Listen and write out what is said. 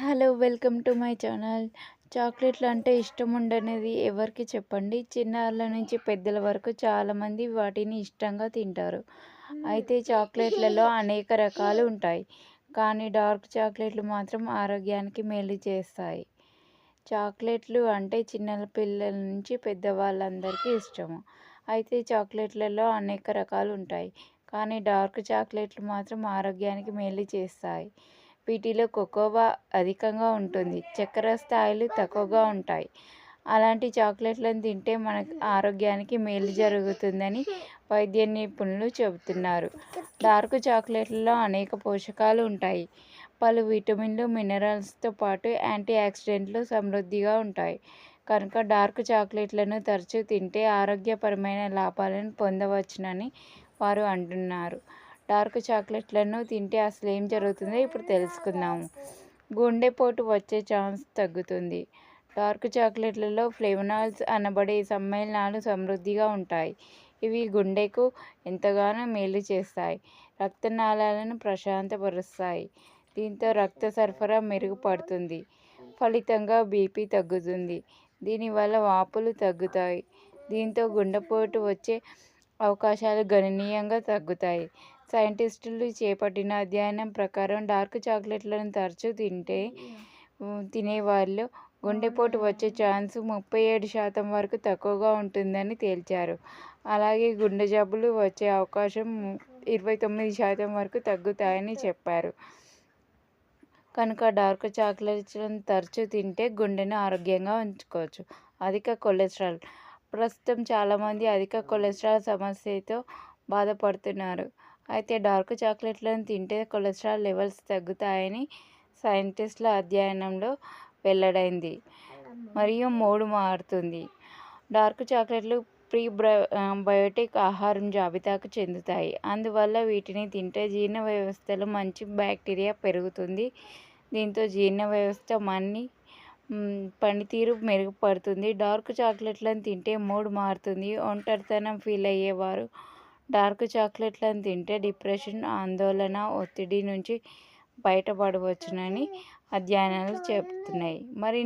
Hello! Welcome to my channel. చాక్లెట్లు అంటే ఇష్టం ఉండనిది ఎవరికి చెప్పండి. చిన్నారుల నుంచి పెద్దల వరకు చాలామంది వాటిని ఇష్టంగా తింటారు. అయితే చాక్లెట్లలో అనేక రకాలు ఉంటాయి. కానీ డార్క్ చాక్లెట్లు మాత్రం ఆరోగ్యానికి మేలు చేస్తాయి. చాక్లెట్లు అంటే చిన్న పిల్లల నుంచి పెద్దవాళ్ళందరికీ ఇష్టము. అయితే చాక్లెట్లలో అనేక రకాలు ఉంటాయి. కానీ డార్క్ చాక్లెట్లు మాత్రం ఆరోగ్యానికి మేలు చేస్తాయి. వీటిలో కోకోవా అధికంగా ఉంటుంది. చక్కెర స్థాయిలు తక్కువగా ఉంటాయి. అలాంటి చాక్లెట్లను తింటే మనకు ఆరోగ్యానికి మేలు జరుగుతుందని వైద్య నిపుణులు చెబుతున్నారు. డార్క్ చాక్లెట్లలో అనేక పోషకాలు ఉంటాయి. పలు విటమిన్లు, మినరల్స్తో పాటు యాంటీ ఆక్సిడెంట్లు సమృద్ధిగా ఉంటాయి. కనుక డార్క్ చాక్లెట్లను తరచూ తింటే ఆరోగ్యపరమైన లాభాలను పొందవచ్చునని వారు అంటున్నారు. డార్క్ చాక్లెట్లను తింటే అసలేం జరుగుతుందో ఇప్పుడు తెలుసుకుందాము. గుండెపోటు వచ్చే ఛాన్స్ తగ్గుతుంది. డార్క్ చాక్లెట్లలో ఫ్లేవనాయిడ్స్ అనబడే సమ్మేళనాలు సమృద్ధిగా ఉంటాయి. ఇవి గుండెకు ఎంతగానో మేలు చేస్తాయి. రక్తనాళాలను ప్రశాంతపరుస్తాయి. దీంతో రక్త సరఫరా మెరుగుపడుతుంది. ఫలితంగా బీపీ తగ్గుతుంది. దీనివల్ల వాపులు తగ్గుతాయి. దీంతో గుండెపోటు వచ్చే అవకాశాలు గణనీయంగా తగ్గుతాయి. సైంటిస్టులు చేపట్టిన అధ్యయనం ప్రకారం డార్క్ చాక్లెట్లను తరచూ తినేవారిలో గుండెపోటు వచ్చే ఛాన్స్ 37% వరకు తక్కువగా ఉంటుందని తేల్చారు. అలాగే గుండె జబ్బులు వచ్చే అవకాశం 29% వరకు తగ్గుతాయని చెప్పారు. కనుక డార్క్ చాక్లెట్లను తరచూ తింటే గుండెను ఆరోగ్యంగా ఉంచుకోవచ్చు. అధిక కొలెస్ట్రాల్. ప్రస్తుతం చాలామంది అధిక కొలెస్ట్రాల్ సమస్యతో బాధపడుతున్నారు. అయితే డార్క్ చాక్లెట్లను తింటే కొలెస్ట్రాల్ లెవెల్స్ తగ్గుతాయని సైంటిస్టుల అధ్యయనంలో వెల్లడైంది. మరియు మూడ్ మారుతుంది. డార్క్ చాక్లెట్లు బయోటిక్ ఆహారం జాబితాకు చెందుతాయి. అందువల్ల వీటిని తింటే జీర్ణ వ్యవస్థలో మంచి బ్యాక్టీరియా పెరుగుతుంది. దీంతో జీర్ణ వ్యవస్థ పనితీరు మెరుగుపడుతుంది. డార్క్ చాక్లెట్లను తింటే మూడ్ మారుతుంది. ఒంటరితనం ఫీల్ అయ్యేవారు డార్క్ చాక్లెట్లను తింటే డిప్రెషన్, ఆందోళన, ఒత్తిడి నుంచి బయటపడవచ్చునని అధ్యయనాలు చెబుతున్నాయి. మరి